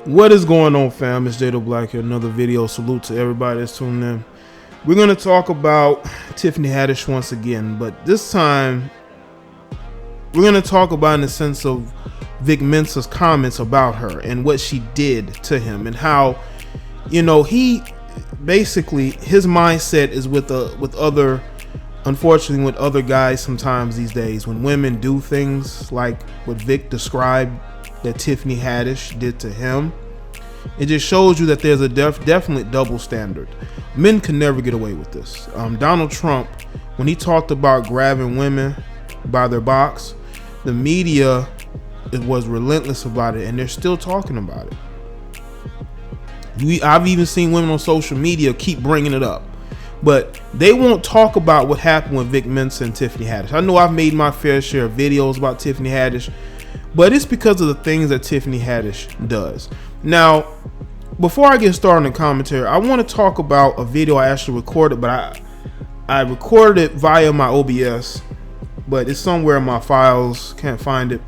What is going on, fam? It's Jaye Black here. Another video. Salute to everybody that's tuning in. We're going to talk about Tiffany Haddish once again, but this time we're going to talk about in the sense of Vic Mensa's comments about her and what she did to him, and how, you know, he basically, his mindset is with other, unfortunately, with other guys sometimes these days. When women do things like what Vic described that Tiffany Haddish did to him, it just shows you that there's a definite double standard. Men can never get away with this. Donald Trump, when he talked about grabbing women by their box, the media was relentless about it, and they're still talking about it. I've even seen women on social media keep bringing it up, but they won't talk about what happened with Vic Mensa and Tiffany Haddish. I know I've made my fair share of videos about Tiffany Haddish, but it's because of the things that Tiffany Haddish does. Now, before I get started in the commentary, I want to talk about a video I actually recorded, but I recorded it via my OBS, but it's somewhere in my files. Can't find it.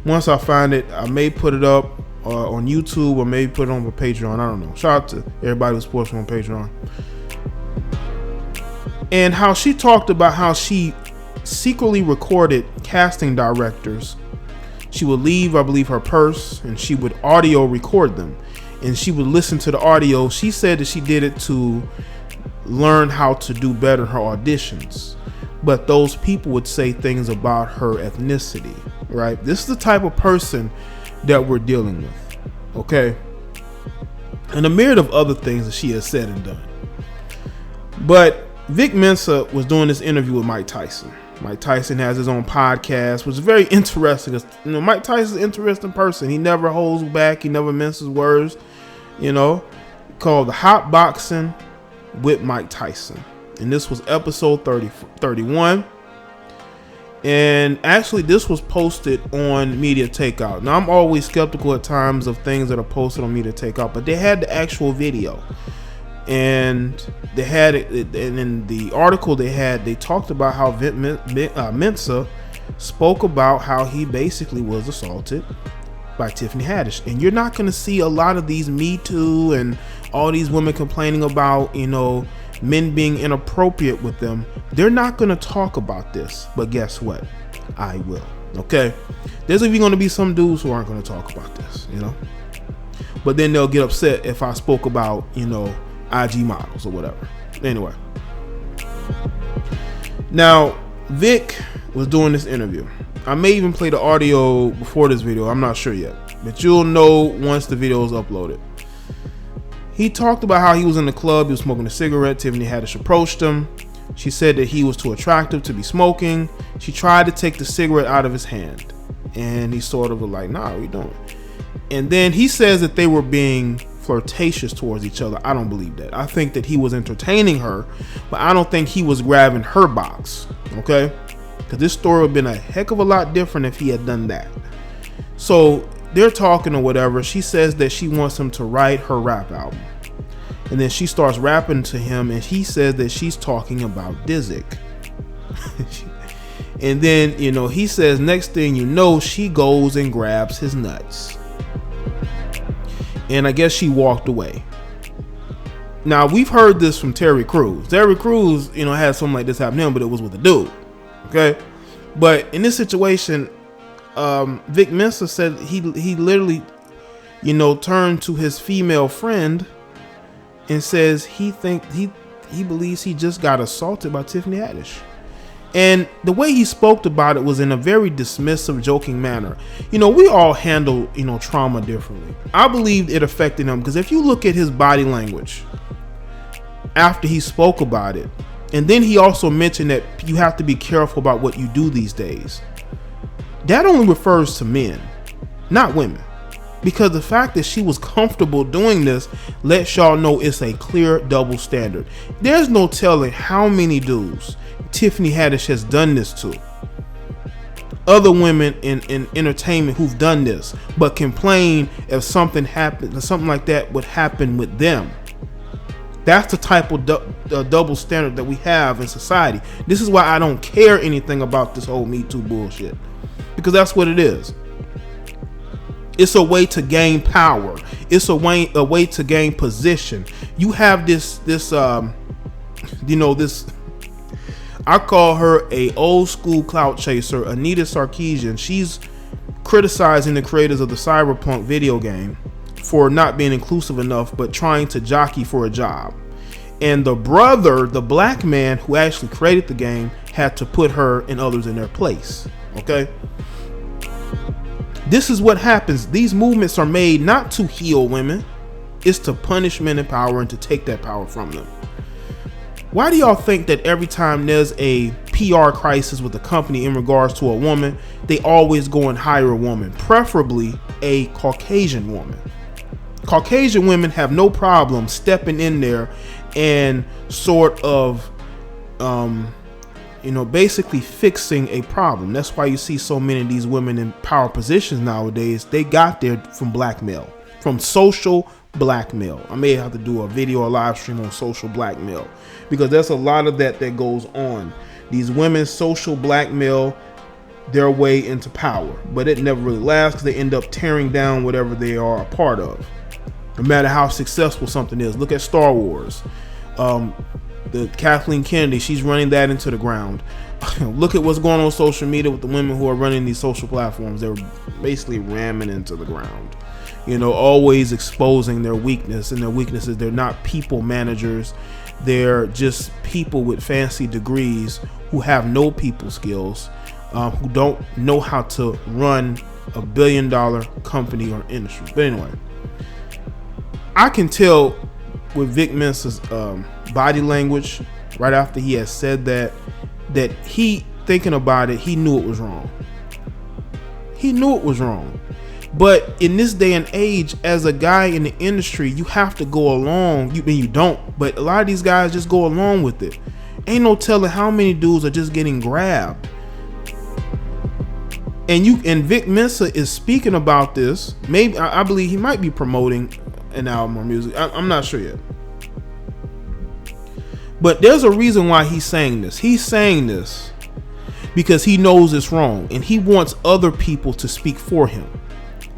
Once I find it, I may put it up on YouTube, or maybe put it on my Patreon. I don't know. Shout out to everybody who supports me on Patreon. And how she talked about how she secretly recorded casting directors. She would leave, I believe, her purse, and she would audio record them, and she would listen to the audio. She said that she did it to learn how to do better in her auditions, but those people would say things about her ethnicity, right? This is the type of person that we're dealing with, okay? And a myriad of other things that she has said and done. But Vic Mensa was doing this interview with Mike Tyson. Mike Tyson has his own podcast, which is very interesting. You know, Mike Tyson's an interesting person. He never holds back. He never minces words. You know, called the Hot Boxing with Mike Tyson, and this was episode 31. And actually, this was posted on Media Takeout. Now, I'm always skeptical at times of things that are posted on Media Takeout, but they had the actual video. And they had it, and in the article they talked about how Mensa spoke about how he basically was assaulted by Tiffany Haddish. And you're not going to see a lot of these Me Too and all these women complaining about, you know, men being inappropriate with them. They're not going to talk about this, but guess what? I will. Okay, there's even going to be some dudes who aren't going to talk about this, you know, but then they'll get upset if I spoke about, you know, IG models or whatever. Anyway, now Vic was doing this interview. I may even play the audio before this video. I'm not sure yet, but you'll know once the video is uploaded. He talked about how he was in the club. He was smoking a cigarette. Tiffany Haddish approached him. She said that he was too attractive to be smoking. She tried to take the cigarette out of his hand, and he sort of was like, "Nah, what are you doing?" And then he says that they were being flirtatious towards each other. I don't believe that. I think that he was entertaining her, but I don't think he was grabbing her box, okay? Because this story would have been a heck of a lot different if he had done that. So they're talking or whatever. She says that she wants him to write her rap album, and then she starts rapping to him, and he says that she's talking about Dizzy. And then, you know, he says next thing you know, she goes and grabs his nuts. And I guess she walked away. Now, we've heard this from Terry Crews. Terry Crews, you know, had something like this happen to him, but it was with a dude. Okay? But in this situation, Vic Mensa said he literally, you know, turned to his female friend and says he believes he just got assaulted by Tiffany Haddish. And the way he spoke about it was in a very dismissive, joking manner. You know, we all handle, you know, trauma differently. I believe it affected him, because if you look at his body language after he spoke about it, and then he also mentioned that you have to be careful about what you do these days. That only refers to men, not women. Because the fact that she was comfortable doing this lets y'all know it's a clear double standard. There's no telling how many dudes Tiffany Haddish has done this to. Other women in entertainment who've done this, but complain if something happened, or something like that would happen with them. That's the type of double standard that we have in society. This is why I don't care anything about this whole Me Too bullshit, because that's what it is. It's a way to gain power. It's a way to gain position. You have this, I call her a old school clout chaser, Anita Sarkeesian. She's criticizing the creators of the Cyberpunk video game for not being inclusive enough, but trying to jockey for a job. And the brother, the black man who actually created the game, had to put her and others in their place. Okay? This is what happens. These movements are made not to heal women. It's to punish men in power and to take that power from them. Why do y'all think that every time there's a PR crisis with a company in regards to a woman, they always go and hire a woman, preferably a Caucasian woman? Caucasian women have no problem stepping in there and sort of, basically fixing a problem. That's why you see so many of these women in power positions nowadays. They got there from blackmail, from social blackmail. I may have to do a video or live stream on social blackmail, because there's a lot of that goes on. These women social blackmail their way into power, but it never really lasts because they end up tearing down whatever they are a part of, no matter how successful something is. Look at Star Wars. The Kathleen Kennedy, she's running that into the ground. Look at what's going on social media with the women who are running these social platforms. They're basically ramming into the ground, always exposing their weakness. And their weakness is they're not people managers. They're just people with fancy degrees who have no people skills, who don't know how to run a billion-dollar company or industry. But anyway, I can tell with Vic Mensa's body language right after he had said that he, thinking about it, he knew it was wrong. He knew it was wrong. But in this day and age, as a guy in the industry, you have to go along. You don't, but a lot of these guys just go along with it. Ain't no telling how many dudes are just getting grabbed. And Vic Mensa is speaking about this. Maybe I believe he might be promoting an album or music. I'm not sure yet. But there's a reason why he's saying this. He's saying this because he knows it's wrong, and he wants other people to speak for him.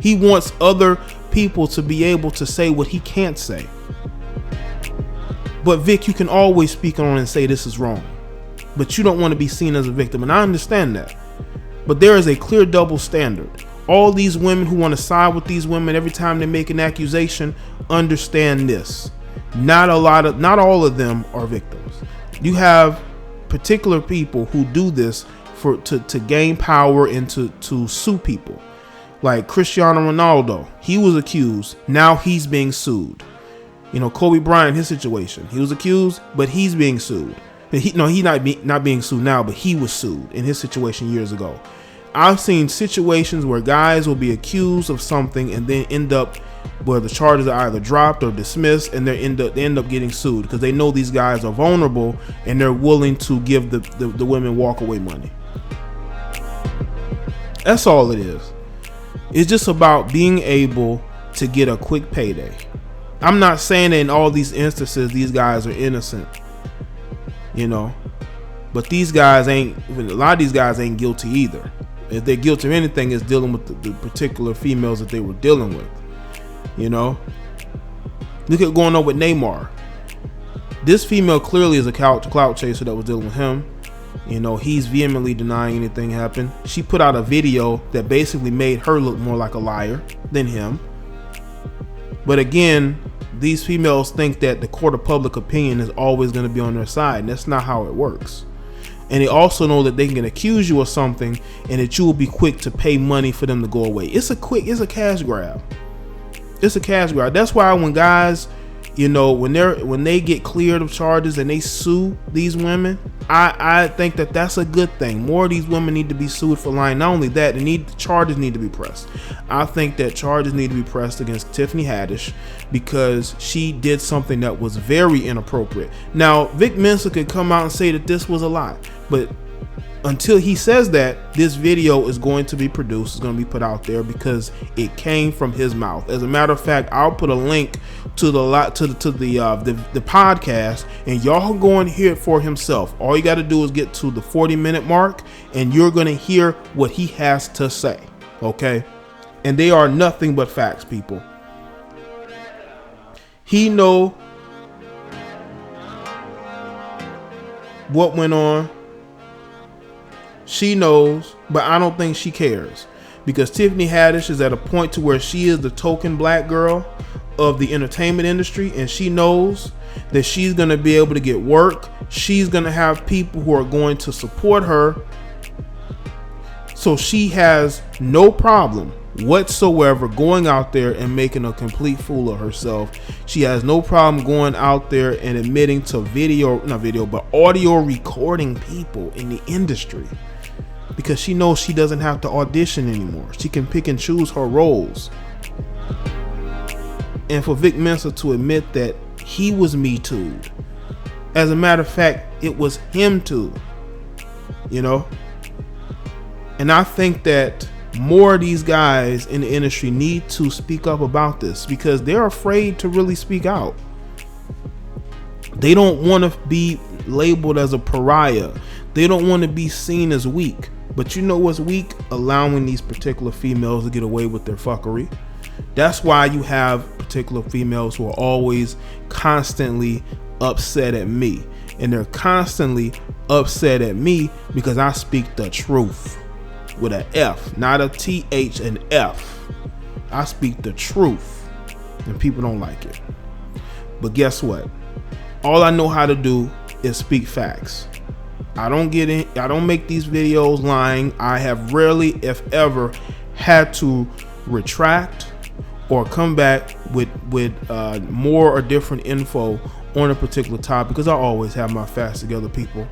He wants other people to be able to say what he can't say. But Vic, you can always speak on and say this is wrong, but you don't want to be seen as a victim, and I understand that. But there is a clear double standard. All these women who want to side with these women every time they make an accusation, understand this. Not all of them are victims. You have particular people who do this to gain power and to sue people. Like Cristiano Ronaldo, he was accused. Now he's being sued. Kobe Bryant, his situation, he was accused, but he's being sued. He's not being sued now, but he was sued in his situation years ago. I've seen situations where guys will be accused of something and then end up where the charges are either dropped or dismissed, and they end up getting sued because they know these guys are vulnerable and they're willing to give the women walkaway money. That's all it is. It's just about being able to get a quick payday. I'm not saying that in all these instances these guys are innocent, but these guys a lot of these guys ain't guilty either. If they're guilty of anything, it's dealing with the particular females that they were dealing with. Look at going on with Neymar. This female clearly is a clout chaser that was dealing with him. He's vehemently denying anything happened. She put out a video that basically made her look more like a liar than him. But again, these females think that the court of public opinion is always going to be on their side, and that's not how it works. And they also know that they can accuse you of something and that you will be quick to pay money for them to go away. It's a cash grab. It's a cash grab. That's why when guys, when they get cleared of charges and they sue these women, I think that that's a good thing. More of these women need to be sued for lying. Not only that, charges need to be pressed. I think that charges need to be pressed against Tiffany Haddish because she did something that was very inappropriate. Now, Vic Mensa could come out and say that this was a lie, but until he says that, this video is going to be produced, it's going to be put out there because it came from his mouth. As a matter of fact, I'll put a link to the podcast, and y'all can go and hear it for himself. All you got to do is get to the 40-minute mark, and you're going to hear what he has to say. Okay, And they are nothing but facts, people. He know what went on. She knows, but I don't think she cares, because Tiffany Haddish is at a point to where she is the token black girl of the entertainment industry, and she knows that she's going to be able to get work. She's going to have people who are going to support her. So she has no problem whatsoever going out there and making a complete fool of herself. She has no problem going out there and admitting to audio recording people in the industry, because she knows she doesn't have to audition anymore. She can pick and choose her roles. And for Vic Mensa to admit that he was Me Too'd, as a matter of fact, it was him too, you know. And I think that more of these guys in the industry need to speak up about this, because they're afraid to really speak out. They don't want to be labeled as a pariah. They don't want to be seen as weak. But you know what's weak? Allowing these particular females to get away with their fuckery. That's why you have particular females who are always constantly upset at me. And they're constantly upset at me because I speak the truth. With an F, not a TH, an F. I speak the truth, and people don't like it. But guess what? All I know how to do is speak facts. I don't make these videos lying. I have rarely, if ever, had to retract or come back with more or different info on a particular topic, because I always have my facts together, people.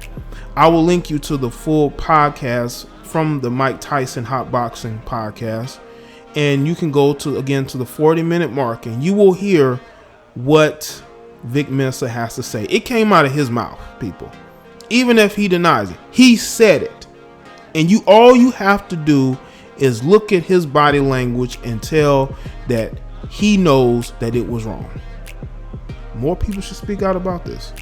I will link you to the full podcast from the Mike Tyson Hot Boxing podcast, and you can go to the 40-minute mark, and you will hear what Vic Mensa has to say. It came out of his mouth, people. Even if he denies it, he said it. And all you have to do is look at his body language and tell that he knows that it was wrong. More people should speak out about this.